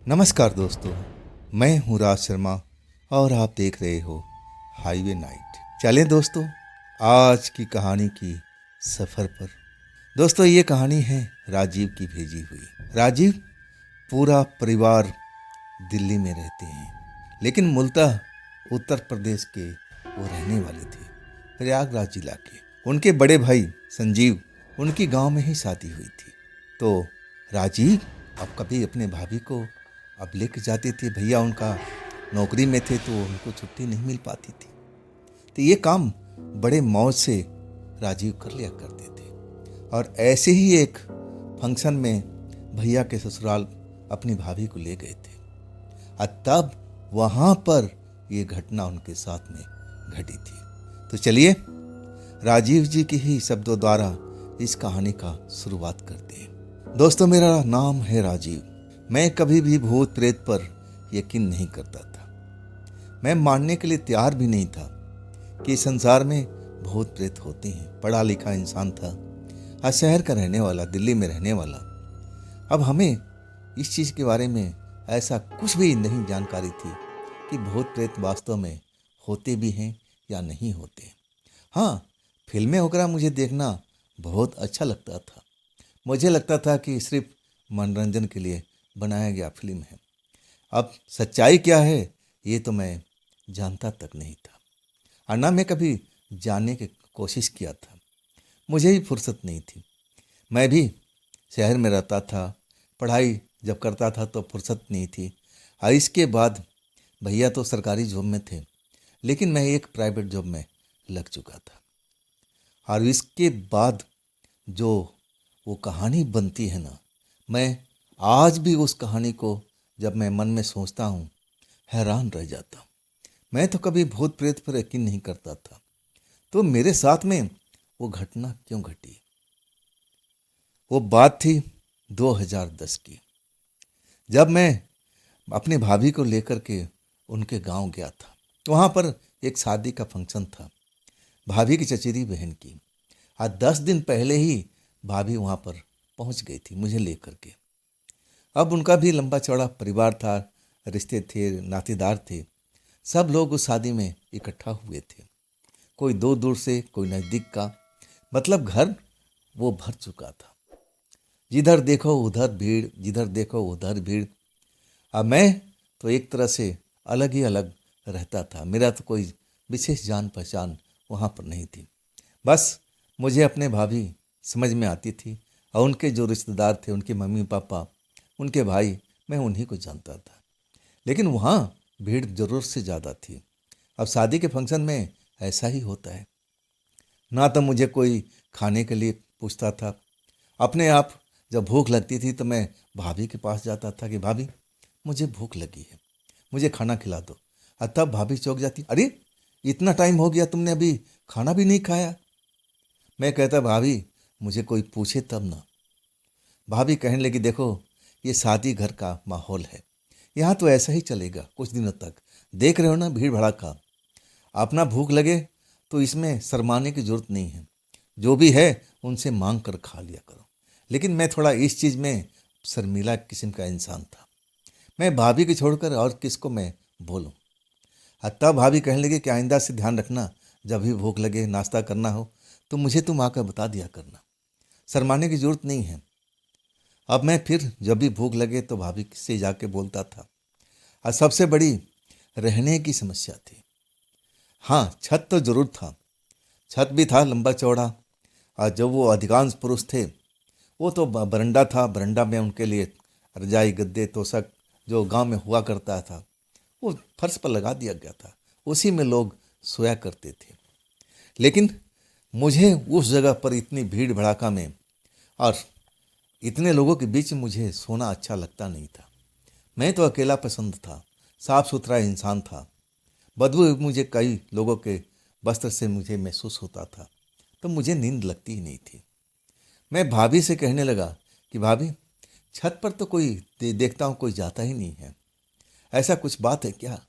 नमस्कार दोस्तों, मैं हूँ राज शर्मा और आप देख रहे हो हाईवे नाइट। चलें दोस्तों, आज की कहानी की सफ़र पर। दोस्तों, ये कहानी है राजीव की भेजी हुई। राजीव पूरा परिवार दिल्ली में रहते हैं, लेकिन मूलतः उत्तर प्रदेश के वो रहने वाले थे, प्रयागराज जिला के। उनके बड़े भाई संजीव, उनकी गांव में ही शादी हुई थी। तो राजीव अब कभी अपने भाभी को अब लेके जाते थे। भैया उनका नौकरी में थे तो उनको छुट्टी नहीं मिल पाती थी, तो ये काम बड़े मौज से राजीव कर लिया करते थे। और ऐसे ही एक फंक्शन में भैया के ससुराल अपनी भाभी को ले गए थे, और तब वहाँ पर ये घटना उनके साथ में घटी थी। तो चलिए राजीव जी के ही शब्दों द्वारा इस कहानी का शुरुआत करते हैं। दोस्तों, मेरा नाम है राजीव। मैं कभी भी भूत प्रेत पर यकीन नहीं करता था। मैं मानने के लिए तैयार भी नहीं था कि संसार में भूत प्रेत होते हैं। पढ़ा लिखा इंसान था, और शहर का रहने वाला, दिल्ली में रहने वाला। अब हमें इस चीज़ के बारे में ऐसा कुछ भी नहीं जानकारी थी कि भूत प्रेत वास्तव में होते भी हैं या नहीं होते। हाँ, फिल्में वगैरह मुझे देखना बहुत अच्छा लगता था। मुझे लगता था कि सिर्फ मनोरंजन के लिए बनाया गया फिल्म है। अब सच्चाई क्या है ये तो मैं जानता तक नहीं था, और ना मैं कभी जानने की कोशिश किया था। मुझे भी फुर्सत नहीं थी। मैं भी शहर में रहता था, पढ़ाई जब करता था तो फुर्सत नहीं थी। और इसके बाद भैया तो सरकारी जॉब में थे, लेकिन मैं एक प्राइवेट जॉब में लग चुका था। और इसके बाद जो वो कहानी बनती है ना, मैं आज भी उस कहानी को जब मैं मन में सोचता हूँ हैरान रह जाता हूँ। मैं तो कभी भूत प्रेत पर यकीन नहीं करता था, तो मेरे साथ में वो घटना क्यों घटी? वो बात थी 2010 की, जब मैं अपने भाभी को लेकर के उनके गांव गया था। वहाँ पर एक शादी का फंक्शन था, भाभी की चचेरी बहन की। आज 10 दिन पहले ही भाभी वहाँ पर पहुँच गई थी मुझे लेकर के। अब उनका भी लंबा चौड़ा परिवार था, रिश्ते थे, नातेदार थे। सब लोग उस शादी में इकट्ठा हुए थे, कोई दूर दूर से, कोई नज़दीक का। मतलब घर वो भर चुका था। जिधर देखो उधर भीड़, जिधर देखो उधर भीड़। अब मैं तो एक तरह से अलग ही अलग रहता था। मेरा तो कोई विशेष जान पहचान वहाँ पर नहीं थी। बस मुझे अपने भाभी समझ में आती थी, और उनके जो रिश्तेदार थे, उनके मम्मी पापा, उनके भाई, मैं उन्हीं को जानता था। लेकिन वहाँ भीड़ ज़रूरत से ज़्यादा थी। अब शादी के फंक्शन में ऐसा ही होता है। ना तो मुझे कोई खाने के लिए पूछता था। अपने आप जब भूख लगती थी तो मैं भाभी के पास जाता था कि भाभी मुझे भूख लगी है, मुझे खाना खिला दो। और तब भाभी चौंक जाती, अरे इतना टाइम हो गया, तुमने अभी खाना भी नहीं खाया। मैं कहता, भाभी मुझे कोई पूछे तब ना। भाभी कहने लगी, देखो ये शादी घर का माहौल है, यहाँ तो ऐसा ही चलेगा कुछ दिनों तक। देख रहे हो ना भीड़ भड़ाका। अपना भूख लगे तो इसमें शर्माने की जरूरत नहीं है, जो भी है उनसे मांग कर खा लिया करो। लेकिन मैं थोड़ा इस चीज़ में शर्मीला किस्म का इंसान था। मैं भाभी को छोड़कर और किसको मैं बोलूँ। तब भाभी कहने लगी कि आइंदा से ध्यान रखना, जब भी भूख लगे, नाश्ता करना हो तो मुझे तुम आकर बता दिया करना, शर्माने की जरूरत नहीं है। अब मैं फिर जब भी भूख लगे तो भाभी से जाके बोलता था। और सबसे बड़ी रहने की समस्या थी। हाँ, छत तो जरूर था, छत भी था लंबा चौड़ा। और जब वो अधिकांश पुरुष थे, वो तो बरंडा था, बरंडा में उनके लिए रजाई, गद्दे, तोशक जो गांव में हुआ करता था वो फर्श पर लगा दिया गया था, उसी में लोग सोया करते थे। लेकिन मुझे उस जगह पर इतनी भीड़ भड़ाका में और इतने लोगों के बीच मुझे सोना अच्छा लगता नहीं था। मैं तो अकेला पसंद था, साफ सुथरा इंसान था। बदबू मुझे कई लोगों के वस्त्र से मुझे महसूस होता था, तो मुझे नींद लगती ही नहीं थी। मैं भाभी से कहने लगा कि भाभी छत पर तो कोई देखता हूँ कोई जाता ही नहीं है, ऐसा कुछ बात है क्या?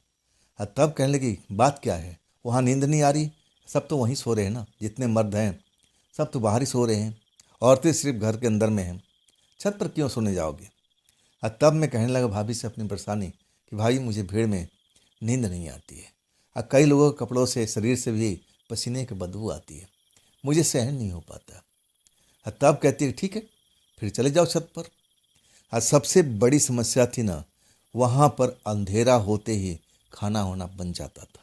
तब कहने लगी, बात क्या है, वहाँ नींद नहीं आ रही? सब तो वहीं सो रहे हैं ना, जितने मर्द हैं सब तो बाहर ही सो रहे हैं, औरतें सिर्फ घर के अंदर में हैं, छत पर क्यों सोने जाओगे? और तब मैं कहने लगा भाभी से अपनी परेशानी कि भाई मुझे भीड़ में नींद नहीं आती है, और कई लोगों के कपड़ों से शरीर से भी पसीने की बदबू आती है, मुझे सहन नहीं हो पाता। और तब कहती है ठीक है फिर चले जाओ छत पर। और सबसे बड़ी समस्या थी ना, वहाँ पर अंधेरा होते ही खाना होना बन जाता था,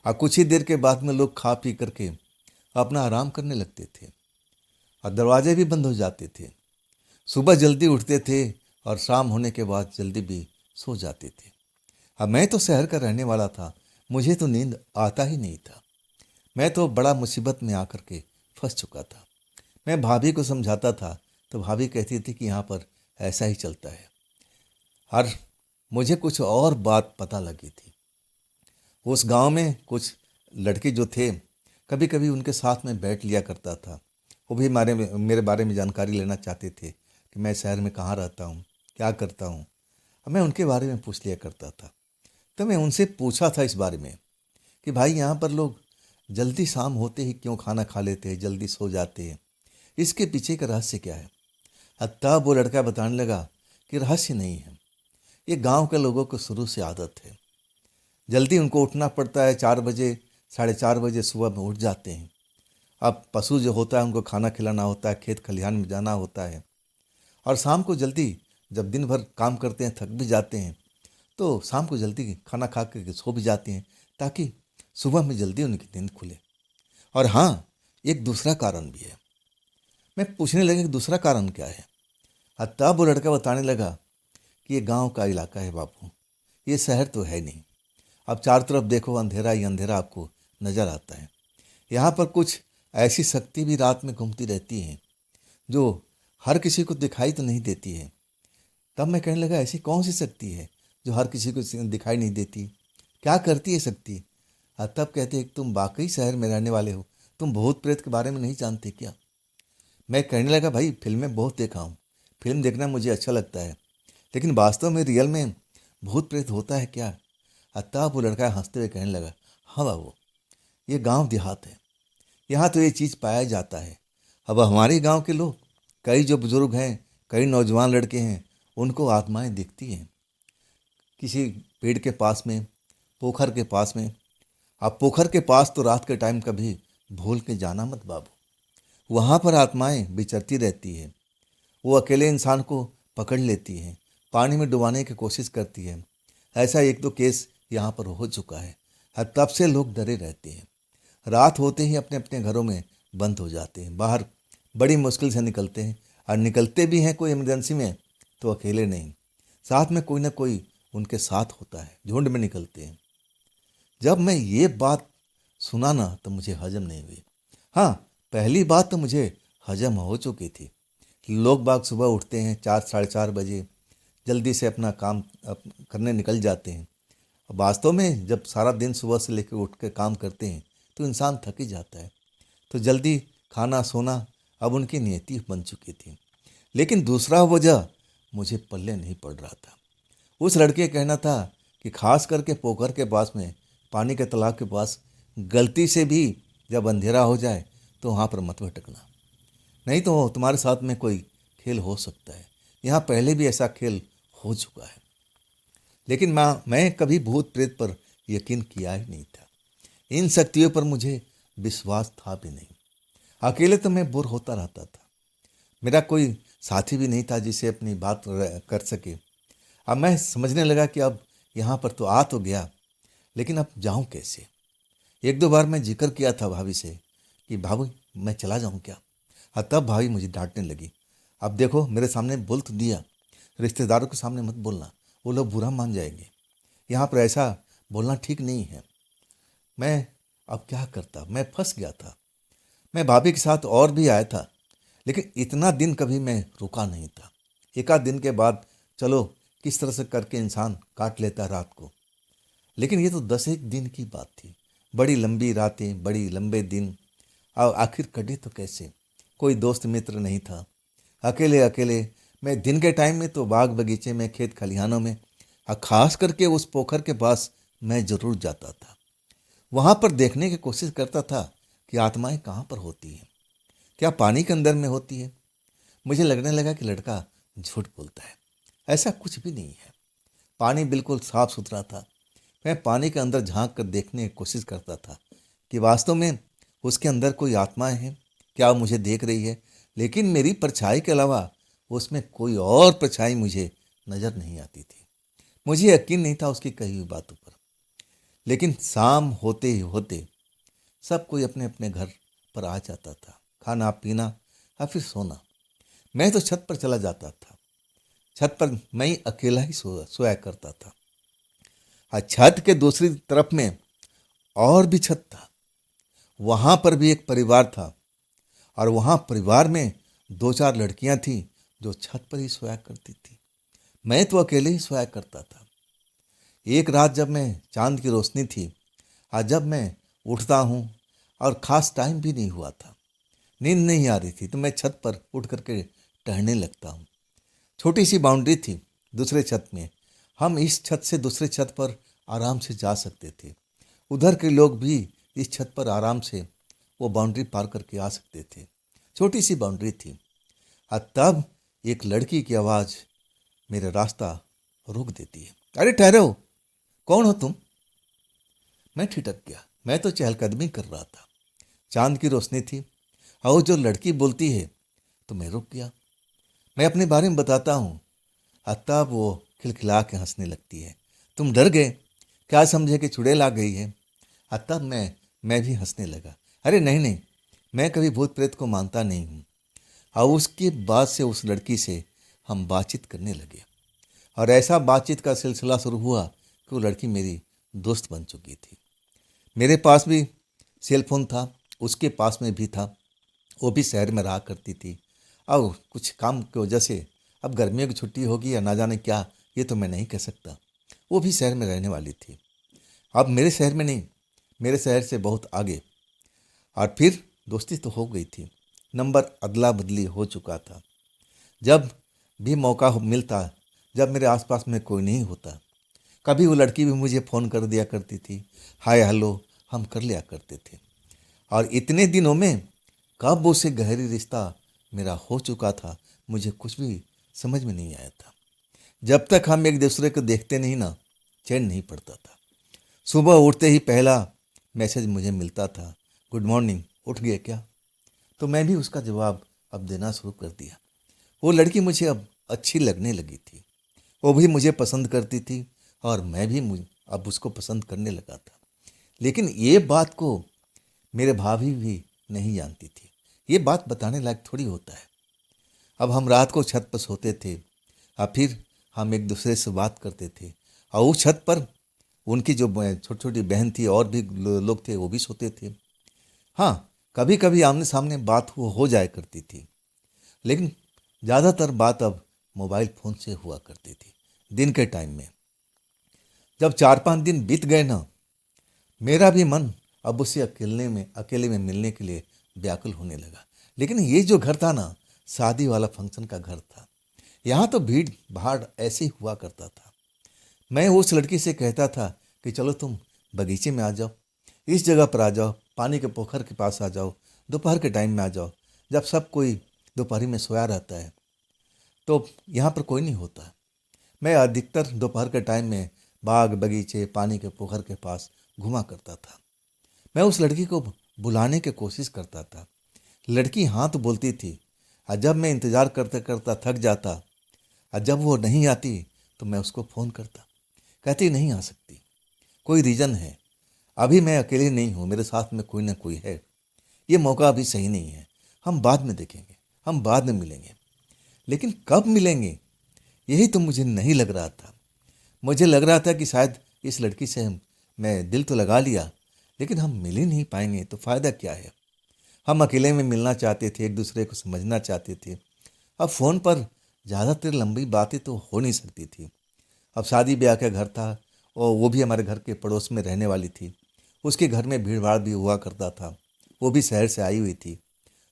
और कुछ ही देर के बाद में लोग खा पी करके अपना आराम करने लगते थे और दरवाजे भी बंद हो जाते थे। सुबह जल्दी उठते थे और शाम होने के बाद जल्दी भी सो जाते थे। अब मैं तो शहर का रहने वाला था, मुझे तो नींद आता ही नहीं था। मैं तो बड़ा मुसीबत में आकर के फंस चुका था। मैं भाभी को समझाता था तो भाभी कहती थी कि यहाँ पर ऐसा ही चलता है। और मुझे कुछ और बात पता लगी थी। उस गांव में कुछ लड़के जो थे, कभी कभी उनके साथ में बैठ लिया करता था। वो भी मेरे बारे में जानकारी लेना चाहते थे कि मैं शहर में कहाँ रहता हूँ, क्या करता हूँ। अब मैं उनके बारे में पूछ लिया करता था। तो मैं उनसे पूछा था इस बारे में कि भाई यहाँ पर लोग जल्दी शाम होते ही क्यों खाना खा लेते हैं, जल्दी सो जाते हैं, इसके पीछे का रहस्य क्या है। तब वो लड़का बताने लगा कि रहस्य नहीं है, ये गांव के लोगों को शुरू से आदत है। जल्दी उनको उठना पड़ता है, 4 बजे 4:30 बजे सुबह में उठ जाते हैं। अब पशु जो होता है उनको खाना खिलाना होता है, खेत खलिहान में जाना होता है, और शाम को जल्दी जब दिन भर काम करते हैं थक भी जाते हैं तो शाम को जल्दी खाना खा के सो भी जाते हैं ताकि सुबह में जल्दी उनकी नींद खुले। और हाँ, एक दूसरा कारण भी है। मैं पूछने लगा कि दूसरा कारण क्या है। तब वो लड़का बताने लगा कि ये गांव का इलाका है बापू, ये शहर तो है नहीं। अब चारों तरफ देखो अंधेरा ही अंधेरा आपको नजर आता है। यहाँ पर कुछ ऐसी शक्ति भी रात में घूमती रहती है जो हर किसी को दिखाई तो नहीं देती है। तब मैं कहने लगा ऐसी कौन सी शक्ति है जो हर किसी को दिखाई नहीं देती, क्या करती है शक्ति। तब कहते हैं तुम वाकई शहर में रहने वाले हो, तुम भूत प्रेत के बारे में नहीं जानते क्या। मैं कहने लगा भाई फिल्में बहुत देखा हूँ, फिल्म देखना मुझे अच्छा लगता है, लेकिन वास्तव में रियल में भूत प्रेत होता है क्या। तब वो लड़का हंसते हुए कहने लगा हाँ बाबू, ये गांव देहात है, यहाँ तो ये चीज़ पाया जाता है। अब हमारे गांव के लोग, कई जो बुजुर्ग हैं, कई नौजवान लड़के हैं, उनको आत्माएं दिखती हैं किसी पेड़ के पास में, पोखर के पास में। अब पोखर के पास तो रात के टाइम कभी भूल के जाना मत बाबू, वहाँ पर आत्माएं विचरती रहती है। वो अकेले इंसान को पकड़ लेती हैं, पानी में डुबाने की कोशिश करती है। ऐसा एक दो केस यहाँ पर हो चुका है। तब से लोग डरे रहते हैं, रात होते ही अपने अपने घरों में बंद हो जाते हैं, बाहर बड़ी मुश्किल से निकलते हैं, और निकलते भी हैं कोई इमरजेंसी में तो अकेले नहीं, साथ में कोई ना कोई उनके साथ होता है, झुंड में निकलते हैं। जब मैं ये बात सुना ना तो मुझे हजम नहीं हुई। हाँ, पहली बात तो मुझे हजम हो चुकी थी। लोग बाग सुबह उठते हैं 4 साढ़े 4 बजे, जल्दी से अपना काम करने निकल जाते हैं। वास्तव में जब सारा दिन सुबह से लेकर उठ कर काम करते हैं तो इंसान थक ही जाता है, तो जल्दी खाना सोना अब उनकी नियति बन चुकी थी। लेकिन दूसरा वजह मुझे पल्ले नहीं पड़ रहा था। उस लड़के का कहना था कि खास करके पोखर के पास में, पानी के तालाब के पास गलती से भी जब अंधेरा हो जाए तो वहाँ पर मत भटकना, नहीं तो तुम्हारे साथ में कोई खेल हो सकता है। यहाँ पहले भी ऐसा खेल हो चुका है। लेकिन मैं कभी भूत प्रेत पर यकीन किया ही नहीं था, इन शक्तियों पर मुझे विश्वास था भी नहीं। अकेले तो मैं बोर होता रहता था, मेरा कोई साथी भी नहीं था जिसे अपनी बात कर सके। अब मैं समझने लगा कि अब यहाँ पर तो आ तो गया, लेकिन अब जाऊँ कैसे। एक दो बार मैं जिक्र किया था भाभी से कि भाभी मैं चला जाऊँ क्या। हाँ, तब भाभी मुझे डांटने लगी, अब देखो मेरे सामने बोल तो दिया, रिश्तेदारों के सामने मत बोलना, वो लोग बुरा मान जाएंगे, यहाँ पर ऐसा बोलना ठीक नहीं है। मैं अब क्या करता, मैं फंस गया था। मैं भाभी के साथ और भी आया था, लेकिन इतना दिन कभी मैं रुका नहीं था। एक आध दिन के बाद चलो किस तरह से करके इंसान काट लेता रात को, लेकिन ये तो 10 एक दिन की बात थी। बड़ी लंबी रातें, बड़ी लंबे दिन, और आखिर कटे तो कैसे। कोई दोस्त मित्र नहीं था, अकेले अकेले मैं दिन के टाइम में तो बाग बगीचे में, खेत खलिहानों में, और खास करके उस पोखर के पास मैं जरूर जाता था। वहाँ पर देखने की कोशिश करता था कि आत्माएं कहाँ पर होती हैं, क्या पानी के अंदर में होती है। मुझे लगने लगा कि लड़का झूठ बोलता है, ऐसा कुछ भी नहीं है। पानी बिल्कुल साफ सुथरा था। मैं पानी के अंदर झांक कर देखने की कोशिश करता था कि वास्तव में उसके अंदर कोई आत्माएं हैं, क्या वो मुझे देख रही है। लेकिन मेरी परछाई के अलावा उसमें कोई और परछाई मुझे नजर नहीं आती थी। मुझे यकीन नहीं था उसकी कही हुई बातों पर। लेकिन शाम होते ही होते सब कोई अपने अपने घर पर आ जाता था, खाना पीना या फिर सोना। मैं तो छत पर चला जाता था। छत पर मैं ही अकेला ही सोया करता था। और छत के दूसरी तरफ में और भी छत था। वहां पर भी एक परिवार था और वहां परिवार में दो चार लड़कियां थीं जो छत पर ही सोया करती थी। मैं तो अकेले ही सोया करता था। एक रात जब मैं चांद की रोशनी थी और जब मैं उठता हूँ और ख़ास टाइम भी नहीं हुआ था, नींद नहीं आ रही थी, तो मैं छत पर उठ करके टहलने लगता हूँ। छोटी सी बाउंड्री थी दूसरे छत में। हम इस छत से दूसरे छत पर आराम से जा सकते थे। उधर के लोग भी इस छत पर आराम से वो बाउंड्री पार करके आ सकते थे। छोटी सी बाउंड्री थी। और तब एक लड़की की आवाज़ मेरा रास्ता रोक देती है। अरे ठहरो, कौन हो तुम? मैं ठिठक गया। मैं तो चहलकदमी कर रहा था। चांद की रोशनी थी और वो जो लड़की बोलती है तो मैं रुक गया। मैं अपने बारे में बताता हूँ। तब वो खिलखिला के हंसने लगती है। तुम डर गए? क्या समझे कि चुड़ैल आ गई है? तब मैं भी हंसने लगा। अरे नहीं नहीं, मैं कभी भूत प्रेत को मानता नहीं हूँ। और उसके बाद से उस लड़की से हम बातचीत करने लगे और ऐसा बातचीत का सिलसिला शुरू हुआ कि वो लड़की मेरी दोस्त बन चुकी थी। मेरे पास भी सेल फोन था, उसके पास में भी था। वो भी शहर में रहा करती थी। अब कुछ काम की वजह से अब गर्मियों की छुट्टी होगी या ना जाने क्या, ये तो मैं नहीं कह सकता। वो भी शहर में रहने वाली थी। अब मेरे शहर में नहीं, मेरे शहर से बहुत आगे। और फिर दोस्ती तो हो गई थी, नंबर अदला बदली हो चुका था। जब भी मौका मिलता, जब मेरे आसपास में कोई नहीं होता, कभी वो लड़की भी मुझे फ़ोन कर दिया करती थी। हाय हेलो हम कर लिया करते थे। और इतने दिनों में कब उससे गहरी रिश्ता मेरा हो चुका था, मुझे कुछ भी समझ में नहीं आया था। जब तक हम एक दूसरे को देखते नहीं ना, चैन नहीं पड़ता था। सुबह उठते ही पहला मैसेज मुझे मिलता था, गुड मॉर्निंग, उठ गए क्या? तो मैं भी उसका जवाब अब देना शुरू कर दिया। वो लड़की मुझे अब अच्छी लगने लगी थी। वो भी मुझे पसंद करती थी और मैं भी अब उसको पसंद करने लगा था। लेकिन ये बात को मेरे भाभी भी नहीं जानती थी। ये बात बताने लायक थोड़ी होता है। अब हम रात को छत पर सोते थे और फिर हम एक दूसरे से बात करते थे। और उस छत पर उनकी जो छोटी छोटी बहन थी और भी लोग थे, वो भी सोते थे। हाँ, कभी कभी आमने सामने बात हो जाया करती थी। लेकिन ज़्यादातर बात अब मोबाइल फ़ोन से हुआ करती थी दिन के टाइम में। जब 4-5 दिन बीत गए ना, मेरा भी मन अब उसे अकेले में मिलने के लिए व्याकुल होने लगा। लेकिन ये जो घर था ना, शादी वाला फंक्शन का घर था। यहाँ तो भीड़ भाड़ ऐसे ही हुआ करता था। मैं उस लड़की से कहता था कि चलो तुम बगीचे में आ जाओ, इस जगह पर आ जाओ, पानी के पोखर के पास आ जाओ, दोपहर के टाइम में आ जाओ, जब सब कोई दोपहरी में सोया रहता है तो यहाँ पर कोई नहीं होता। मैं अधिकतर दोपहर के टाइम में बाग बगीचे पानी के पोखर के पास घुमा करता था। मैं उस लड़की को बुलाने की कोशिश करता था। लड़की हाँ तो बोलती थी और जब मैं इंतज़ार करते करता थक जाता और जब वो नहीं आती तो मैं उसको फ़ोन करता। कहती नहीं आ सकती, कोई रीज़न है, अभी मैं अकेली नहीं हूँ, मेरे साथ में कोई ना कोई है, ये मौका अभी सही नहीं है, हम बाद में देखेंगे, हम बाद में मिलेंगे। लेकिन कब मिलेंगे, यही तो मुझे नहीं लग रहा था। मुझे लग रहा था कि शायद इस लड़की से मैं दिल तो लगा लिया, लेकिन हम मिल ही नहीं पाएंगे तो फ़ायदा क्या है। हम अकेले में मिलना चाहते थे, एक दूसरे को समझना चाहते थे। अब फ़ोन पर ज़्यादातर लंबी बातें तो हो नहीं सकती थी। अब शादी ब्याह का घर था और वो भी हमारे घर के पड़ोस में रहने वाली थी। उसके घर में भीड़ भाड़ भी हुआ करता था। वो भी शहर से आई हुई थी,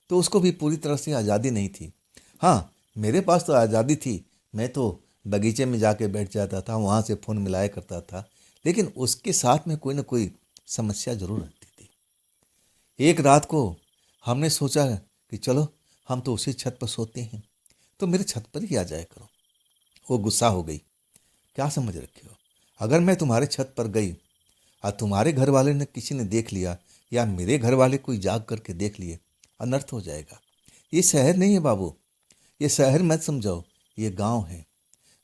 तो उसको भी पूरी तरह से आज़ादी नहीं थी। हाँ, मेरे पास तो आज़ादी थी। मैं तो बगीचे में जाके बैठ जाता था, वहाँ से फ़ोन मिलाया करता था। लेकिन उसके साथ में कोई ना कोई समस्या ज़रूर रहती थी। एक रात को हमने सोचा कि चलो हम तो उसी छत पर सोते हैं, तो मेरे छत पर ही आ जाया करो। वो गुस्सा हो गई। क्या समझ रखे हो? अगर मैं तुम्हारे छत पर गई और तुम्हारे घर वाले ने किसी ने देख लिया या मेरे घर वाले कोई जाग करके देख लिए, अनर्थ हो जाएगा। ये शहर नहीं है बाबू, ये शहर मत समझो, ये गांव है।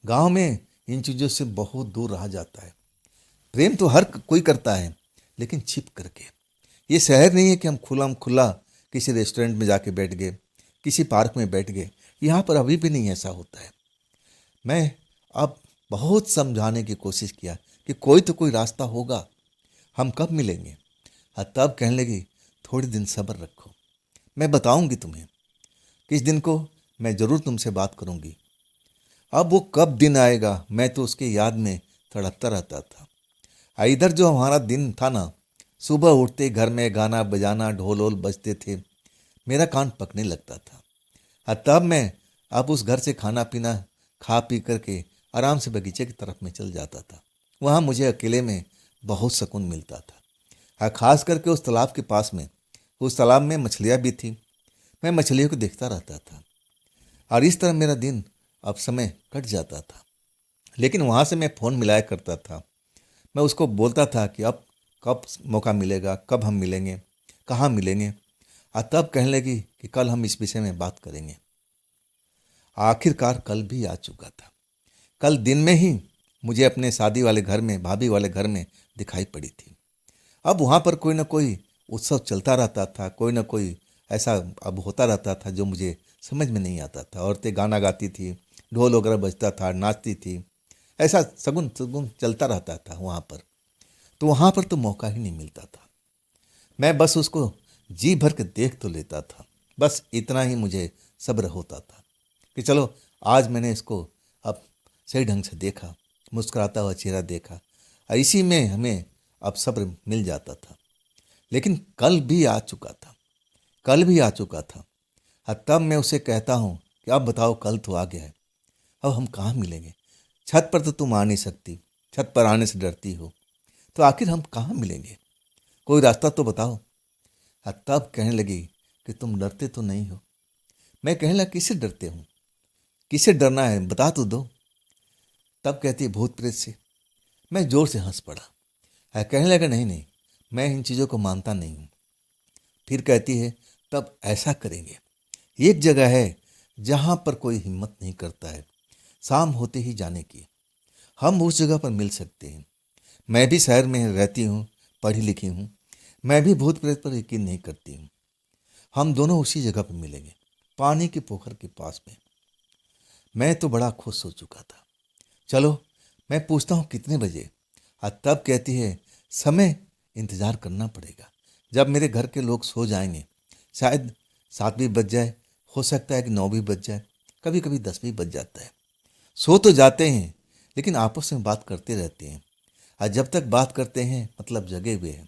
गांव में इन चीज़ों से बहुत दूर रहा जाता है। प्रेम तो हर कोई करता है, लेकिन छिप करके। ये शहर नहीं है कि हम खुला खुला किसी रेस्टोरेंट में जाके बैठ गए, किसी पार्क में बैठ गए। यहाँ पर अभी भी नहीं ऐसा होता है। मैं अब बहुत समझाने की कोशिश किया कि कोई तो कोई रास्ता होगा, हम कब मिलेंगे। और तब कहने लगी, थोड़ी दिन सब्र रखो, मैं बताऊंगी तुम्हें किस दिन को, मैं ज़रूर तुमसे बात करूंगी। अब वो कब दिन आएगा, मैं तो उसके याद में तड़पता रहता था। इधर जो हमारा दिन था ना, सुबह उठते घर में गाना बजाना ढोल वोल बजते थे, मेरा कान पकने लगता था। और तब मैं अब उस घर से खाना पीना खा पी करके आराम से बगीचे की तरफ में चल जाता था। वहाँ मुझे अकेले में बहुत सुकून मिलता था। और ख़ास करके उस तालाब के पास में, उस तालाब में मछलियाँ भी थी। मैं मछलियों को देखता रहता था और इस तरह मेरा दिन अब समय कट जाता था। लेकिन वहाँ से मैं फ़ोन मिलाया करता था। मैं उसको बोलता था कि अब कब मौका मिलेगा, कब हम मिलेंगे, कहाँ मिलेंगे। और तब कहने लगी कि कल हम इस विषय में बात करेंगे। आखिरकार कल भी आ चुका था। कल दिन में ही मुझे अपने शादी वाले घर में, भाभी वाले घर में दिखाई पड़ी थी। अब वहाँ पर कोई ना कोई उत्सव चलता रहता था, कोई ना कोई ऐसा अब होता रहता था जो मुझे समझ में नहीं आता था। औरतें गाना गाती थी, ढोल वगैरह बजता था, नाचती थी, ऐसा सगुन सगुन चलता रहता था वहाँ पर। तो वहाँ पर तो मौका ही नहीं मिलता था। मैं बस उसको जी भर के देख तो लेता था, बस इतना ही मुझे सब्र होता था कि चलो आज मैंने इसको अब सही ढंग से देखा, मुस्कुराता हुआ चेहरा देखा, और इसी में हमें अब सब्र मिल जाता था। लेकिन कल भी आ चुका था, कल भी आ चुका था। और तब मैं उसे कहता हूँ कि अब बताओ, कल तो आ गया है, अब हम कहाँ मिलेंगे। छत पर तो तुम आ नहीं सकती, छत पर आने से डरती हो, तो आखिर हम कहाँ मिलेंगे, कोई रास्ता तो बताओ। और तब कहने लगी कि तुम डरते तो नहीं हो। मैं कहने लगा, किससे डरते हूँ, किससे डरना है, बता तो दो। तब कहती है, भूत प्रेत से। मैं जोर से हंस पड़ा। है कहने लगा, नहीं नहीं, मैं इन चीज़ों को मानता नहीं हूँ। फिर कहती है, तब ऐसा करेंगे, एक जगह है जहाँ पर कोई हिम्मत नहीं करता है शाम होते ही जाने की, हम उस जगह पर मिल सकते हैं। मैं भी शहर में रहती हूँ, पढ़ी लिखी हूँ, मैं भी भूत प्रेत पर यकीन नहीं करती हूँ। हम दोनों उसी जगह पर मिलेंगे, पानी के पोखर के पास में। मैं तो बड़ा खुश हो चुका था। चलो मैं पूछता हूँ कितने बजे। और तब कहती है, समय इंतज़ार करना पड़ेगा, जब मेरे घर के लोग सो जाएंगे। शायद 7 भी बज जाए, हो सकता है कि 9 भी बज जाए, कभी कभी 10 भी बज जाता है। सो तो जाते हैं, लेकिन आपस में बात करते रहते हैं, और जब तक बात करते हैं मतलब जगे हुए हैं।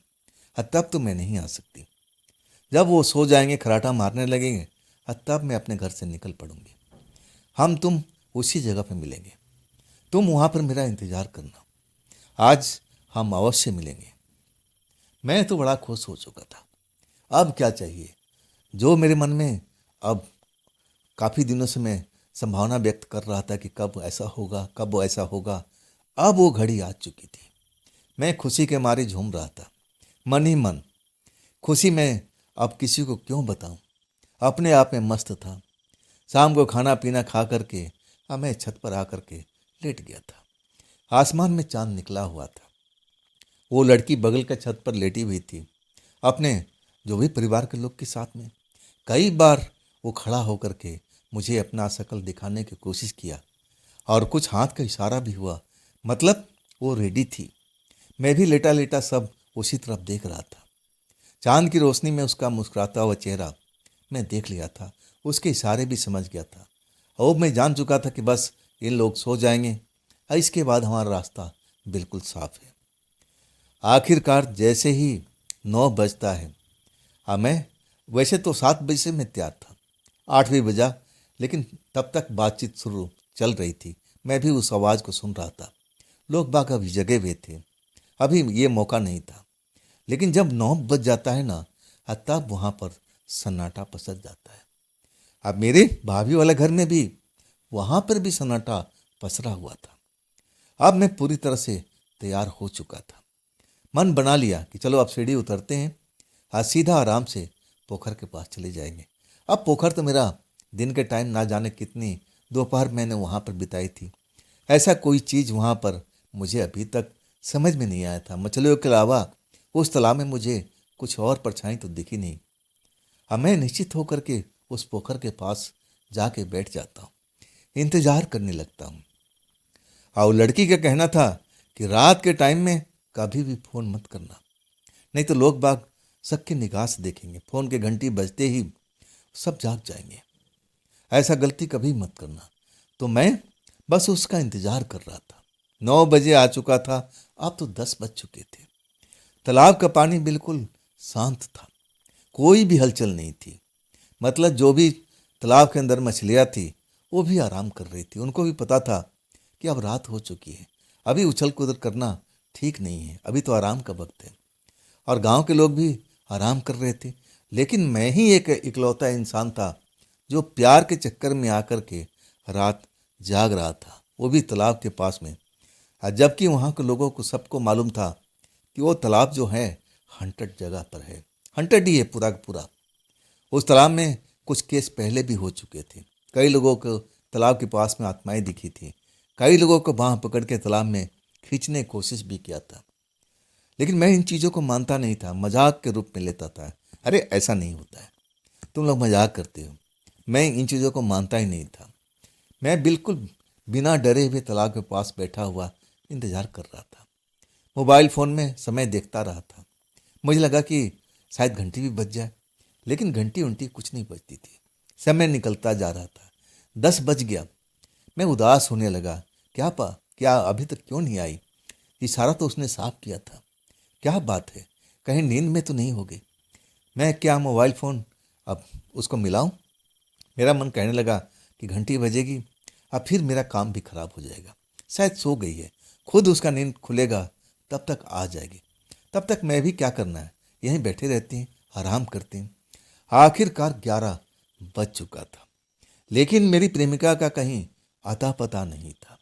और तब तो मैं नहीं आ सकती। जब वो सो जाएंगे, खराटा मारने लगेंगे, और तब मैं अपने घर से निकल पड़ूंगी। हम तुम उसी जगह पर मिलेंगे, तुम वहाँ पर मेरा इंतज़ार करना, आज हम अवश्य मिलेंगे। मैं तो बड़ा खुश हो चुका था। अब क्या चाहिए, जो मेरे मन में अब काफ़ी दिनों से मैं संभावना व्यक्त कर रहा था कि कब ऐसा होगा, कब वो ऐसा होगा, अब वो घड़ी आ चुकी थी। मैं खुशी के मारे झूम रहा था, मन ही मन। खुशी में अब किसी को क्यों बताऊं, अपने आप में मस्त था। शाम को खाना पीना खा करके अब मैं छत पर आकर के लेट गया था। आसमान में चांद निकला हुआ था। वो लड़की बगल के छत पर लेटी हुई थी, अपने जो भी परिवार के लोग के साथ में। कई बार वो खड़ा होकर के मुझे अपना शकल दिखाने की कोशिश किया, और कुछ हाथ का इशारा भी हुआ, मतलब वो रेडी थी। मैं भी लेटा लेटा सब उसी तरफ देख रहा था। चांद की रोशनी में उसका मुस्कुराता हुआ चेहरा मैं देख लिया था, उसके इशारे भी समझ गया था। और मैं जान चुका था कि बस इन लोग सो जाएंगे और इसके बाद हमारा रास्ता बिल्कुल साफ है। आखिरकार जैसे ही 9 बजता है, मैं वैसे तो 7 बजे से मैं तैयार था, 8 भी बजा, लेकिन तब तक बातचीत शुरू चल रही थी। मैं भी उस आवाज़ को सुन रहा था। लोग बाग अभी जगे हुए थे, अभी ये मौका नहीं था। लेकिन जब 9 बज जाता है ना, तब वहाँ पर सन्नाटा पसर जाता है। अब मेरे भाभी वाले घर में भी, वहाँ पर भी सन्नाटा पसरा हुआ था। अब मैं पूरी तरह से तैयार हो चुका था। मन बना लिया कि चलो अब सीढ़ी उतरते हैं, आज सीधा आराम से पोखर के पास चले जाएंगे। अब पोखर तो मेरा दिन के टाइम ना जाने कितनी दोपहर मैंने वहाँ पर बिताई थी। ऐसा कोई चीज़ वहाँ पर मुझे अभी तक समझ में नहीं आया था। मछलियों के अलावा उस तालाब में मुझे कुछ और परछाई तो दिखी नहीं। अब मैं निश्चित होकर के उस पोखर के पास जाके बैठ जाता हूँ, इंतजार करने लगता हूँ। और लड़की का कहना था कि रात के टाइम में कभी भी फ़ोन मत करना, नहीं तो लोग बाग सबकी निगाह से देखेंगे, फ़ोन के घंटी बजते ही सब जाग जाएंगे, ऐसा गलती कभी मत करना। तो मैं बस उसका इंतज़ार कर रहा था। 9 बजे आ चुका था, अब तो 10 बज चुके थे। तालाब का पानी बिल्कुल शांत था, कोई भी हलचल नहीं थी। मतलब जो भी तालाब के अंदर मछलियाँ थी वो भी आराम कर रही थी। उनको भी पता था कि अब रात हो चुकी है, अभी उछल कूद करना ठीक नहीं है, अभी तो आराम का वक्त है। और गांव के लोग भी आराम कर रहे थे, लेकिन मैं ही एक इकलौता इंसान था जो प्यार के चक्कर में आकर के रात जाग रहा था, वो भी तालाब के पास में। और जबकि वहाँ के लोगों को सबको मालूम था कि वो तालाब जो है हंटेड जगह पर है, हंटेड ही है पूरा का पूरा। उस तालाब में कुछ केस पहले भी हो चुके थे, कई लोगों को तालाब के पास में आत्माएं दिखी थी, कई लोगों को बाँह पकड़ के तालाब में खींचने की कोशिश भी किया था। लेकिन मैं इन चीज़ों को मानता नहीं था, मजाक के रूप में लेता था। अरे ऐसा नहीं होता है, तुम लोग मजाक करते हो। मैं इन चीज़ों को मानता ही नहीं था। मैं बिल्कुल बिना डरे हुए तालाब के पास बैठा हुआ इंतजार कर रहा था। मोबाइल फ़ोन में समय देखता रहा था। मुझे लगा कि शायद घंटी भी बज जाए, लेकिन घंटी उंटी कुछ नहीं बजती थी। समय निकलता जा रहा था, 10 बज गया। मैं उदास होने लगा। क्या अभी तक क्यों नहीं आई? इशारा तो उसने साफ किया था। क्या बात है, कहीं नींद में तो नहीं हो गई? मैं क्या मोबाइल फ़ोन अब उसको मिलाऊं? मेरा मन कहने लगा कि घंटी बजेगी, अब फिर मेरा काम भी खराब हो जाएगा। शायद सो गई है, खुद उसका नींद खुलेगा तब तक आ जाएगी। तब तक मैं भी क्या करना है, यहीं बैठे रहते हैं, आराम करते हैं। आखिरकार 11 बज चुका था, लेकिन मेरी प्रेमिका का कहीं अता पता नहीं था।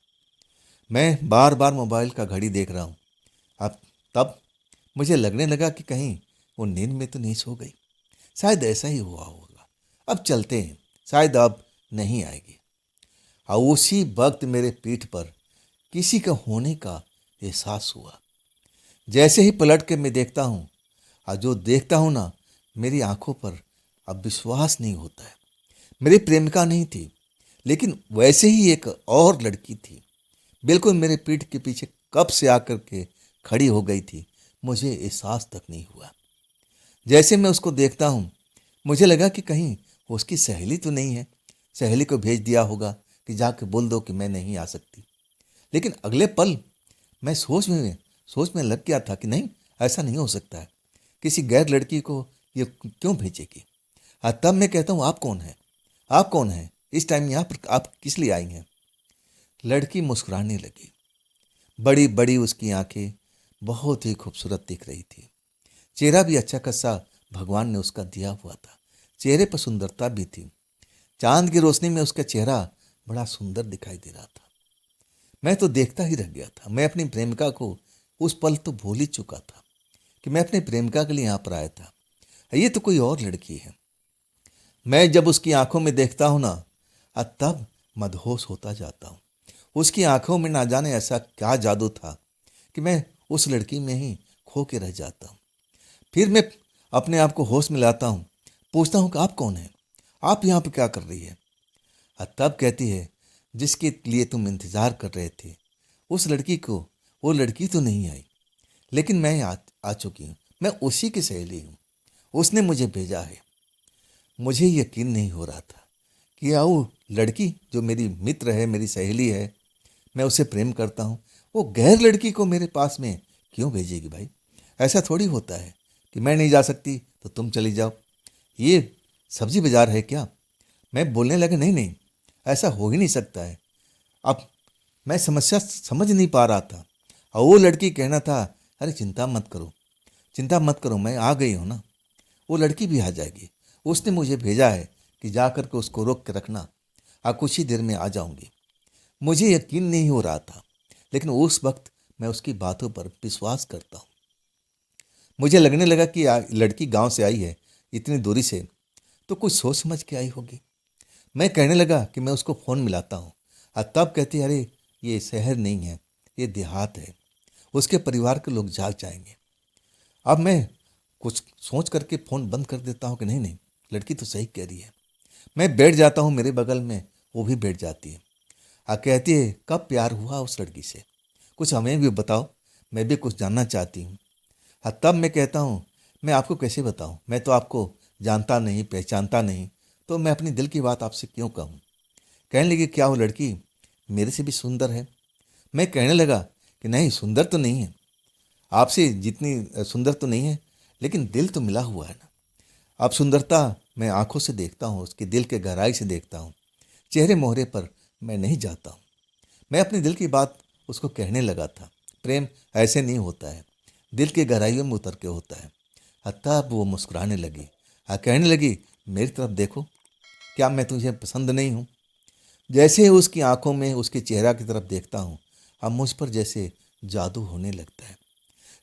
मैं बार बार मोबाइल का घड़ी देख रहा हूँ। अब तब मुझे लगने लगा कि कहीं वो नींद में तो नहीं सो गई। शायद ऐसा ही हुआ होगा। अब चलते हैं, शायद अब नहीं आएगी। और उसी वक्त मेरे पीठ पर किसी का होने का एहसास हुआ। जैसे ही पलट के मैं देखता हूँ, और जो देखता हूँ ना, मेरी आंखों पर अब विश्वास नहीं होता है। मेरी प्रेमिका नहीं थी, लेकिन वैसे ही एक और लड़की थी, बिल्कुल मेरे पीठ के पीछे कब से आकर के खड़ी हो गई थी, मुझे एहसास तक नहीं हुआ। जैसे मैं उसको देखता हूँ, मुझे लगा कि कहीं वो उसकी सहेली तो नहीं है, सहेली को भेज दिया होगा कि जाके बोल दो कि मैं नहीं आ सकती। लेकिन अगले पल मैं सोच में लग गया था कि नहीं, ऐसा नहीं हो सकता है, किसी गैर लड़की को ये क्यों भेजेगी। तब मैं कहता हूँ, आप कौन हैं? आप कौन हैं? इस टाइम यहाँ पर आप किस लिए आई हैं? लड़की मुस्कुराने लगी। बड़ी बड़ी उसकी आंखें बहुत ही खूबसूरत दिख रही थी। चेहरा भी अच्छा खासा भगवान ने उसका दिया हुआ था। चेहरे पर सुंदरता भी थी। चांद की रोशनी में उसका चेहरा बड़ा सुंदर दिखाई दे रहा था। मैं तो देखता ही रह गया था। मैं अपनी प्रेमिका को उस पल तो भूल ही चुका था कि मैं अपनी प्रेमिका के लिए यहाँ पर आया था, ये तो कोई और लड़की है। मैं जब उसकी आंखों में देखता हूँ ना, तब मदहोश होता जाता हूँ। उसकी आंखों में ना जाने ऐसा क्या जादू था कि मैं उस लड़की में ही खो के रह जाता हूँ। फिर मैं अपने आप को होश में लाता हूँ, पूछता हूँ कि आप कौन हैं? आप यहाँ पर क्या कर रही है? तब कहती है, जिसके लिए तुम इंतज़ार कर रहे थे, उस लड़की को, वो लड़की तो नहीं आई, लेकिन मैं आ चुकी हूँ। मैं उसी की सहेली हूँ, उसने मुझे भेजा है। मुझे यकीन नहीं हो रहा था कि वो लड़की जो मेरी मित्र है, मेरी सहेली है, मैं उससे प्रेम करता हूँ, वो गैर लड़की को मेरे पास में क्यों भेजेगी भाई? ऐसा थोड़ी होता है कि मैं नहीं जा सकती तो तुम चली जाओ। ये सब्जी बाजार है क्या? मैं बोलने लगा, नहीं नहीं, ऐसा हो ही नहीं सकता है। अब मैं समस्या समझ नहीं पा रहा था। और वो लड़की कहना था, अरे चिंता मत करो, चिंता मत करो, मैं आ गई हूँ ना, वो लड़की भी आ जाएगी। उसने मुझे भेजा है कि जा कर के उसको रोक के रखना, कुछ ही देर में आ जाऊंगी। मुझे यकीन नहीं हो रहा था, लेकिन उस वक्त मैं उसकी बातों पर विश्वास करता हूँ। मुझे लगने लगा कि लड़की गांव से आई है इतनी दूरी से, तो कुछ सोच समझ के आई होगी। मैं कहने लगा कि मैं उसको फ़ोन मिलाता हूँ। तब कहती, अरे ये शहर नहीं है, ये देहात है, उसके परिवार के लोग जाग जाएंगे। अब मैं कुछ सोच करके फ़ोन बंद कर देता हूँ कि नहीं नहीं, लड़की तो सही कह रही है। मैं बैठ जाता हूँ, मेरे बगल में वो भी बैठ जाती है। कहती है, कब प्यार हुआ उस लड़की से, कुछ हमें भी बताओ, मैं भी कुछ जानना चाहती हूँ। तब मैं कहता हूँ, मैं आपको कैसे बताऊँ, मैं तो आपको जानता नहीं, पहचानता नहीं, तो मैं अपनी दिल की बात आपसे क्यों कहूँ। कहने लगी, क्या वो लड़की मेरे से भी सुंदर है। मैं कहने लगा कि नहीं, सुंदर तो नहीं है, आपसे जितनी सुंदर तो नहीं है, लेकिन दिल तो मिला हुआ है ना। अब सुंदरता मैं आंखों से देखता हूँ, उसके दिल के गहराई से देखता हूँ, चेहरे मोहरे पर मैं नहीं जाता हूँ। मैं अपने दिल की बात उसको कहने लगा था। प्रेम ऐसे नहीं होता है, दिल के गहराइयों में उतर के होता है। तब वो मुस्कुराने लगी, कहने लगी, मेरी तरफ देखो, क्या मैं तुझे पसंद नहीं हूँ। जैसे ही उसकी आंखों में उसके चेहरा की तरफ देखता हूँ, अब मुझ पर जैसे जादू होने लगता है।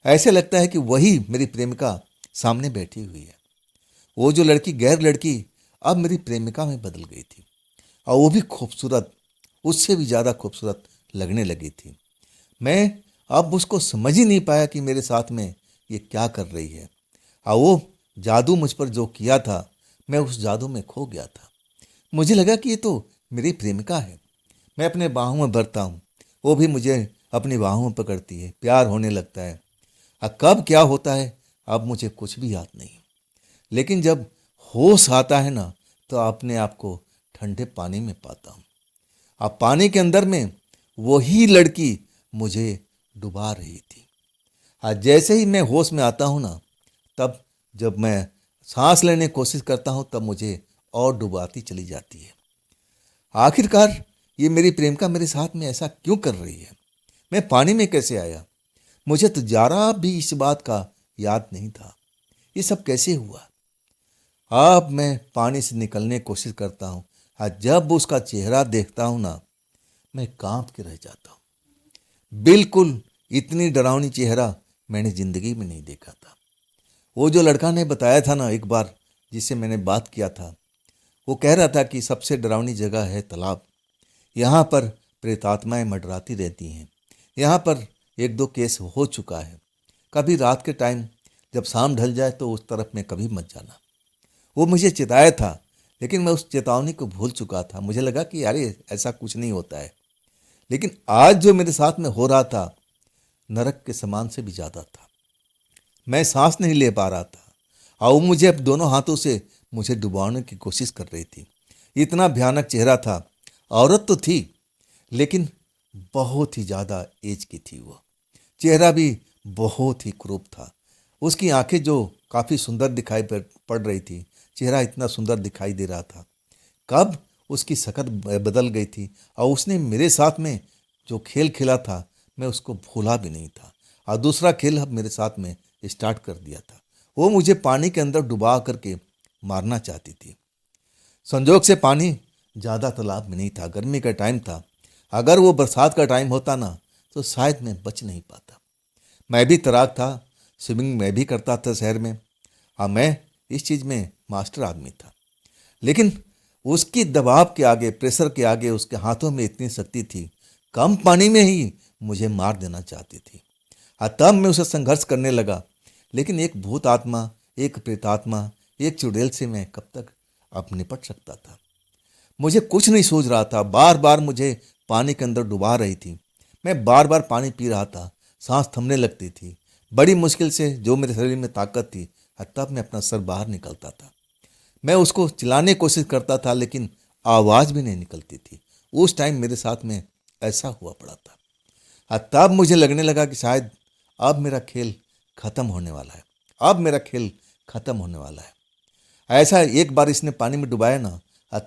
ऐसे लगता है कि वही मेरी प्रेमिका सामने बैठी हुई है। वो जो लड़की, गैर लड़की, अब मेरी प्रेमिका में बदल गई थी, और वो भी खूबसूरत, उससे भी ज़्यादा खूबसूरत लगने लगी थी। मैं अब उसको समझ ही नहीं पाया कि मेरे साथ में ये क्या कर रही है। और वो जादू मुझ पर जो किया था, मैं उस जादू में खो गया था। मुझे लगा कि ये तो मेरी प्रेमिका है। मैं अपने बाहों में भरता हूँ, वो भी मुझे अपनी बाहों में पकड़ती है, प्यार होने लगता है। कब क्या होता है अब मुझे कुछ भी याद नहीं, लेकिन जब होश आता है ना, तो अपने आप को ठंडे पानी में पाता हूँ। अब पानी के अंदर में वही लड़की मुझे डुबा रही थी। आज जैसे ही मैं होश में आता हूँ ना, तब जब मैं सांस लेने की कोशिश करता हूँ, तब मुझे और डुबाती चली जाती है। आखिरकार ये मेरी प्रेमिका मेरे साथ में ऐसा क्यों कर रही है। मैं पानी में कैसे आया, मुझे तो जरा भी इस बात का याद नहीं था। ये सब कैसे हुआ। अब मैं पानी से निकलने की कोशिश करता हूँ, और जब उसका चेहरा देखता हूँ ना, मैं कांप के रह जाता हूँ। बिल्कुल इतनी डरावनी चेहरा मैंने जिंदगी में नहीं देखा था। वो जो लड़का ने बताया था ना एक बार, जिससे मैंने बात किया था, वो कह रहा था कि सबसे डरावनी जगह है तालाब। यहाँ पर प्रेतात्माएं मंडराती रहती हैं। यहाँ पर एक दो केस हो चुका है। कभी रात के टाइम जब शाम ढल जाए तो उस तरफ में कभी मत जाना। वो मुझे चिताया था, लेकिन मैं उस चेतावनी को भूल चुका था। मुझे लगा कि यार ऐसा कुछ नहीं होता है, लेकिन आज जो मेरे साथ में हो रहा था, नरक के समान से भी ज़्यादा था। मैं सांस नहीं ले पा रहा था, और वो मुझे अब दोनों हाथों से मुझे डुबाने की कोशिश कर रही थी। इतना भयानक चेहरा था। औरत तो थी, लेकिन बहुत ही ज़्यादा एज की थी। वो चेहरा भी बहुत ही क्रूप था। उसकी आंखें जो काफ़ी सुंदर दिखाई पड़ रही थी, चेहरा इतना सुंदर दिखाई दे रहा था। कब उसकी शकल बदल गई थी, और उसने मेरे साथ में जो खेल खेला था, मैं उसको भूला भी नहीं था। और दूसरा खेल अब मेरे साथ में स्टार्ट कर दिया था। वो मुझे पानी के अंदर डुबा करके मारना चाहती थी। संजोग से पानी ज़्यादा तालाब में नहीं था, गर्मी का टाइम था। अगर वो बरसात का टाइम होता ना, तो शायद मैं बच नहीं पाता। मैं भी तैराक था, स्विमिंग मैं भी करता था शहर में। हाँ, मैं इस चीज़ में मास्टर आदमी था। लेकिन उसकी दबाव के आगे, प्रेशर के आगे, उसके हाथों में इतनी शक्ति थी, कम पानी में ही मुझे मार देना चाहती थी। हाँ, तब मैं उसे संघर्ष करने लगा। लेकिन एक भूत आत्मा, एक प्रेतात्मा, एक चुड़ैल से मैं कब तक अब निपट सकता था। मुझे कुछ नहीं सूझ रहा था। बार बार मुझे पानी के अंदर डुबा रही थी। मैं बार बार पानी पी रहा था, सांस थमने लगती थी। बड़ी मुश्किल से जो मेरे शरीर में ताकत थी, तब मैं अपना सर बाहर निकलता था। मैं उसको चिल्लाने की कोशिश करता था, लेकिन आवाज़ भी नहीं निकलती थी। उस टाइम मेरे साथ में ऐसा हुआ पड़ा था। तब मुझे लगने लगा कि शायद अब मेरा खेल खत्म होने वाला है। अब मेरा खेल खत्म होने वाला है। ऐसा एक बार इसने पानी में डुबाया ना,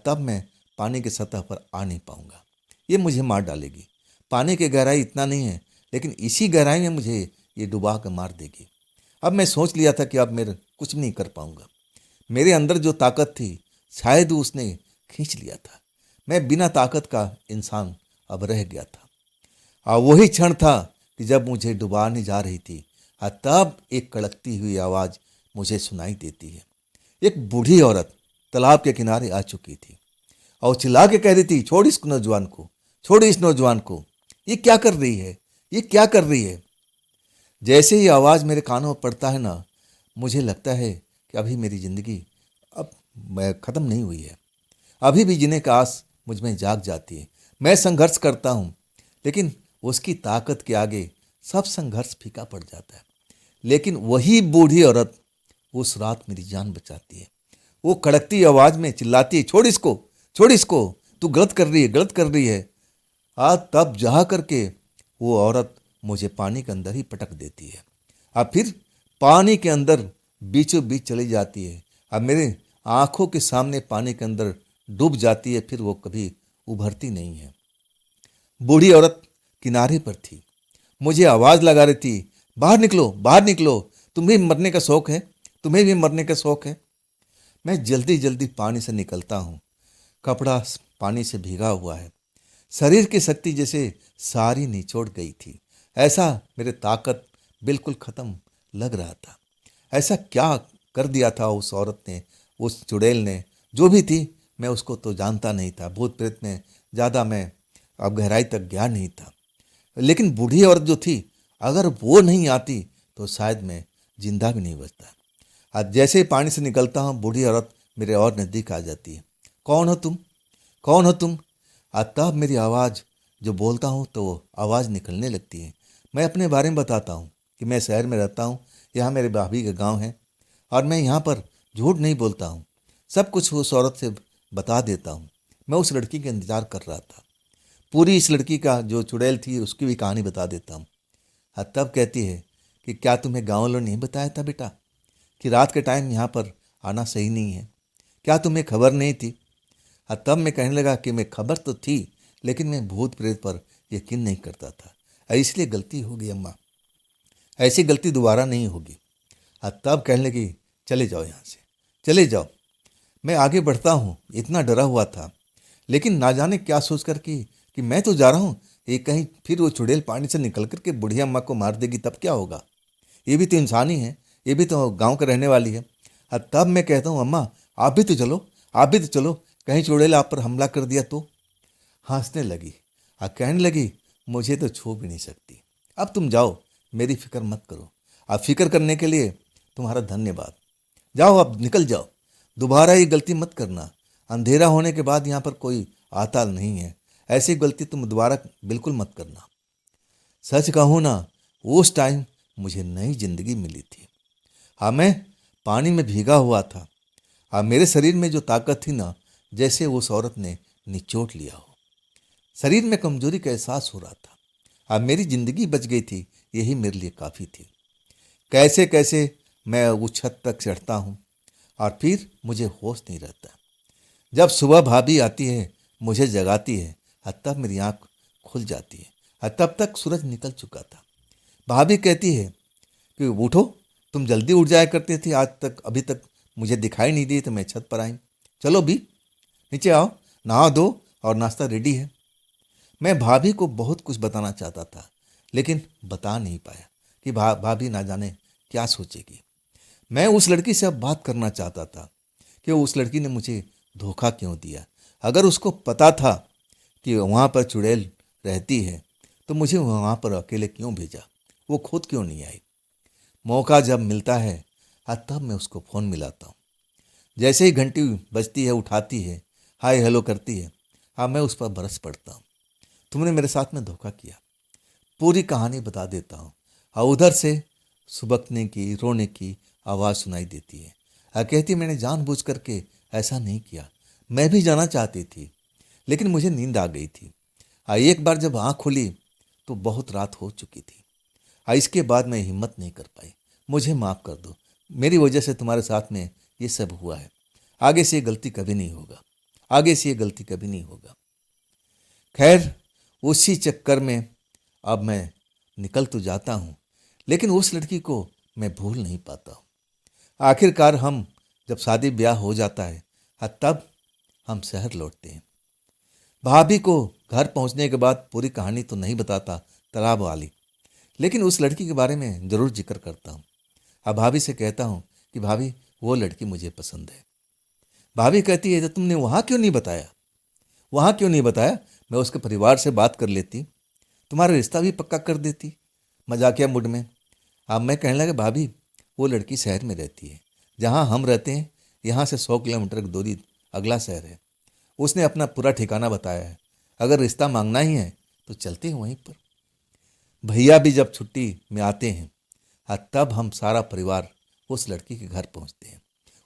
तब मैं पानी की सतह पर आ नहीं पाऊंगा। ये मुझे मार डालेगी। पानी की गहराई इतना नहीं है, लेकिन इसी गहराई में मुझे ये डुबा कर मार देगी। अब मैं सोच लिया था कि अब मैं कुछ भी नहीं कर पाऊंगा। मेरे अंदर जो ताकत थी, शायद उसने खींच लिया था। मैं बिना ताकत का इंसान अब रह गया था। और वही क्षण था कि जब मुझे डुबाने जा रही थी, तब एक कड़कती हुई आवाज़ मुझे सुनाई देती है। एक बूढ़ी औरत तालाब के किनारे आ चुकी थी और चिल्ला के कह रही थी, छोड़ इस नौजवान को, छोड़ इस नौजवान को, ये क्या कर रही है, ये क्या कर रही है। जैसे ही आवाज़ मेरे कानों में पड़ता है ना, मुझे लगता है कि अभी मेरी ज़िंदगी अब ख़त्म नहीं हुई है, अभी भी जीने का आस मुझ में जाग जाती है। मैं संघर्ष करता हूँ, लेकिन उसकी ताकत के आगे सब संघर्ष फीका पड़ जाता है। लेकिन वही बूढ़ी औरत उस रात मेरी जान बचाती है। वो कड़कती आवाज़ में चिल्लाती है, छोड़ इसको, छोड़ इसको, तू गलत कर रही है, गलत कर रही है। आज तब जा करके वो औरत मुझे पानी के अंदर ही पटक देती है। अब फिर पानी के अंदर बीचों बीच चली जाती है। अब मेरे आंखों के सामने पानी के अंदर डूब जाती है, फिर वो कभी उभरती नहीं है। बूढ़ी औरत किनारे पर थी, मुझे आवाज़ लगा रही थी, बाहर निकलो, बाहर निकलो, तुम्हें भी मरने का शौक है, तुम्हें भी मरने का शौक है। मैं जल्दी जल्दी पानी से निकलता हूँ। कपड़ा पानी से भीगा हुआ है, शरीर की शक्ति जैसे सारी निचोड़ गई थी। ऐसा मेरे ताकत बिल्कुल ख़त्म लग रहा था। ऐसा क्या कर दिया था उस औरत ने, उस चुड़ैल ने, जो भी थी। मैं उसको तो जानता नहीं था, भूत प्रेत में ज़्यादा मैं अब गहराई तक गया नहीं था। लेकिन बूढ़ी औरत जो थी, अगर वो नहीं आती तो शायद मैं जिंदा भी नहीं बचता। आज जैसे ही पानी से निकलता हूँ, बूढ़ी औरत मेरे और नज़दीक आ जाती है। कौन हो तुम, कौन हो तुम। आज तब मेरी आवाज़ जो बोलता हूँ तो वो आवाज़ निकलने लगती है। मैं अपने बारे में बताता हूँ कि मैं शहर में रहता हूँ, यहाँ मेरे भाभी का गांव है और मैं यहाँ पर झूठ नहीं बोलता हूँ, सब कुछ उस औरत से बता देता हूँ। मैं उस लड़की का इंतज़ार कर रहा था, पूरी इस लड़की का जो चुड़ैल थी उसकी भी कहानी बता देता हूँ। तब कहती है कि क्या तुम्हें गाँव वालों ने नहीं बताया था बेटा कि रात के टाइम यहाँ पर आना सही नहीं है, क्या तुम्हें खबर नहीं थी। तब मैं कहने लगा कि मैं खबर तो थी, लेकिन मैं भूत प्रेत पर यकीन नहीं करता था, इसलिए गलती हो गई अम्मा, ऐसी गलती दोबारा नहीं होगी। तब कहने लगी, चले जाओ यहाँ से, चले जाओ। मैं आगे बढ़ता हूँ, इतना डरा हुआ था, लेकिन ना जाने क्या सोच कर कि मैं तो जा रहा हूँ, ये कहीं फिर वो चुड़ैल पानी से निकल कर के बुढ़िया अम्मा को मार देगी, तब क्या होगा। ये भी तो इंसान ही है, ये भी तो गांव का रहने वाली है। तब मैं कहता हूँ, अम्मा आप भी तो चलो, आप भी तो चलो, कहीं चुड़ैल आप पर हमला कर दिया तो। हंसने लगी और कहने लगी, मुझे तो छू भी नहीं सकती, अब तुम जाओ, मेरी फिक्र मत करो। अब फिक्र करने के लिए तुम्हारा धन्यवाद, जाओ अब निकल जाओ, दोबारा ये गलती मत करना। अंधेरा होने के बाद यहाँ पर कोई आता नहीं है, ऐसी गलती तुम दोबारा बिल्कुल मत करना। सच कहूँ ना, उस टाइम मुझे नई जिंदगी मिली थी। हाँ, मैं पानी में भीगा हुआ था। हाँ, मेरे शरीर में जो ताकत थी ना, जैसे उस औरत ने निचोड़ लिया हो। शरीर में कमजोरी का एहसास हो रहा था। हाँ, मेरी जिंदगी बच गई थी, यही मेरे लिए काफ़ी थी। कैसे कैसे मैं उस छत तक चढ़ता हूँ और फिर मुझे होश नहीं रहता। जब सुबह भाभी आती है, मुझे जगाती है, तब मेरी आँख खुल जाती है। तब तक सूरज निकल चुका था। भाभी कहती है कि उठो, तुम जल्दी उठ जाया करती थी, आज तक अभी तक मुझे दिखाई नहीं दी, तो मैं छत पर आई। चलो भी नीचे आओ, नहा दो और नाश्ता रेडी है। मैं भाभी को बहुत कुछ बताना चाहता था, लेकिन बता नहीं पाया कि भाभी ना जाने क्या सोचेगी। मैं उस लड़की से अब बात करना चाहता था कि उस लड़की ने मुझे धोखा क्यों दिया। अगर उसको पता था कि वहाँ पर चुड़ैल रहती है, तो मुझे वहाँ पर अकेले क्यों भेजा, वो खुद क्यों नहीं आई। मौका जब मिलता है तब मैं उसको फ़ोन मिलाता हूँ। जैसे ही घंटी बजती है, उठाती है, हाय हेलो करती है, हाँ मैं उस पर बरस पड़ता हूँ। तुमने मेरे साथ में धोखा किया, पूरी कहानी बता देता हूँ। और उधर से सुबकने की, रोने की आवाज़ सुनाई देती है। कहती, मैंने जानबूझ करके ऐसा नहीं किया, मैं भी जाना चाहती थी, लेकिन मुझे नींद आ गई थी। एक बार जब आँख खुली तो बहुत रात हो चुकी थी। इसके बाद मैं हिम्मत नहीं कर पाई, मुझे माफ़ कर दो, मेरी वजह से तुम्हारे साथ में ये सब हुआ है। आगे से ये गलती कभी नहीं होगा, आगे से ये गलती कभी नहीं होगा। खैर, उसी चक्कर में अब मैं निकल तो जाता हूँ, लेकिन उस लड़की को मैं भूल नहीं पाता हूँ। आखिरकार हम जब शादी ब्याह हो जाता है, तब हम शहर लौटते हैं। भाभी को घर पहुंचने के बाद पूरी कहानी तो नहीं बताता तालाब वाली, लेकिन उस लड़की के बारे में ज़रूर जिक्र करता हूँ। अब भाभी से कहता हूँ कि भाभी वो लड़की मुझे पसंद है। भाभी कहती है तो तुमने वहाँ क्यों नहीं बताया? वहाँ क्यों नहीं बताया? मैं उसके परिवार से बात कर लेती, तुम्हारा रिश्ता भी पक्का कर देती, मजाकिया मूड में। अब मैं कहने लगा भाभी वो लड़की शहर में रहती है, जहाँ हम रहते हैं यहाँ से 100 किलोमीटर की दूरी अगला शहर है। उसने अपना पूरा ठिकाना बताया है, अगर रिश्ता मांगना ही है तो चलते हैं वहीं पर। भैया भी जब छुट्टी में आते हैं तब हम सारा परिवार उस लड़की के घर पहुंचते हैं।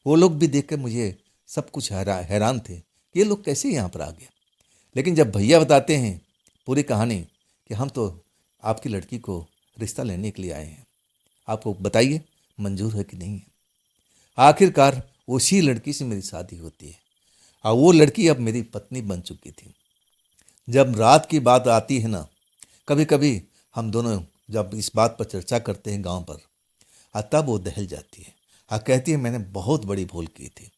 वो लोग भी देख कर मुझे सब कुछ हैरान थे कि ये लोग कैसे यहाँ पर आ गए। लेकिन जब भैया बताते हैं पूरी कहानी कि हम तो आपकी लड़की को रिश्ता लेने के लिए आए हैं, आपको बताइए मंजूर है कि नहीं है। आखिरकार उसी लड़की से मेरी शादी होती है और वो लड़की अब मेरी पत्नी बन चुकी थी। जब रात की बात आती है ना, कभी कभी हम दोनों जब इस बात पर चर्चा करते हैं गांव पर, तब वो दहल जाती है और कहती है मैंने बहुत बड़ी भूल की थी।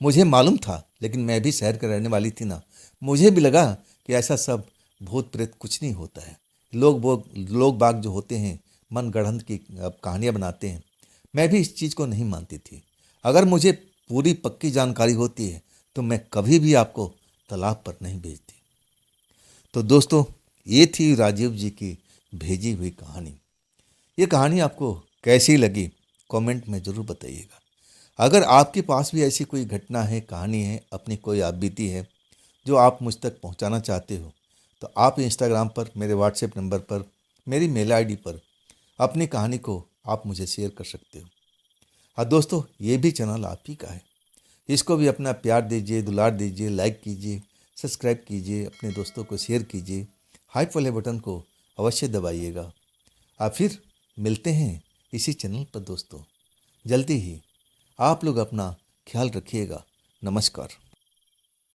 मुझे मालूम था, लेकिन मैं भी शहर के रहने वाली थी ना, मुझे भी लगा कि ऐसा सब भूत प्रेत कुछ नहीं होता है। लोग बाग जो होते हैं मन गढ़ंत की कहानियाँ बनाते हैं। मैं भी इस चीज़ को नहीं मानती थी। अगर मुझे पूरी पक्की जानकारी होती है तो मैं कभी भी आपको तालाब पर नहीं भेजती। तो दोस्तों, ये थी राजीव जी की भेजी हुई कहानी। ये कहानी आपको कैसी लगी कमेंट में ज़रूर बताइएगा। अगर आपके पास भी ऐसी कोई घटना है, कहानी है, अपनी कोई आप बीती है जो आप मुझ तक पहुंचाना चाहते हो, तो आप इंस्टाग्राम पर, मेरे व्हाट्सएप नंबर पर, मेरी मेल आईडी पर अपनी कहानी को आप मुझे शेयर कर सकते हो। हाँ दोस्तों, ये भी चैनल आप ही का है, इसको भी अपना प्यार दीजिए, दुलार दीजिए, लाइक कीजिए, सब्सक्राइब कीजिए, अपने दोस्तों को शेयर कीजिए, हाइप वाले बटन को अवश्य दबाइएगा। आप फिर मिलते हैं इसी चैनल पर दोस्तों जल्दी ही। आप लोग अपना ख्याल रखिएगा। नमस्कार।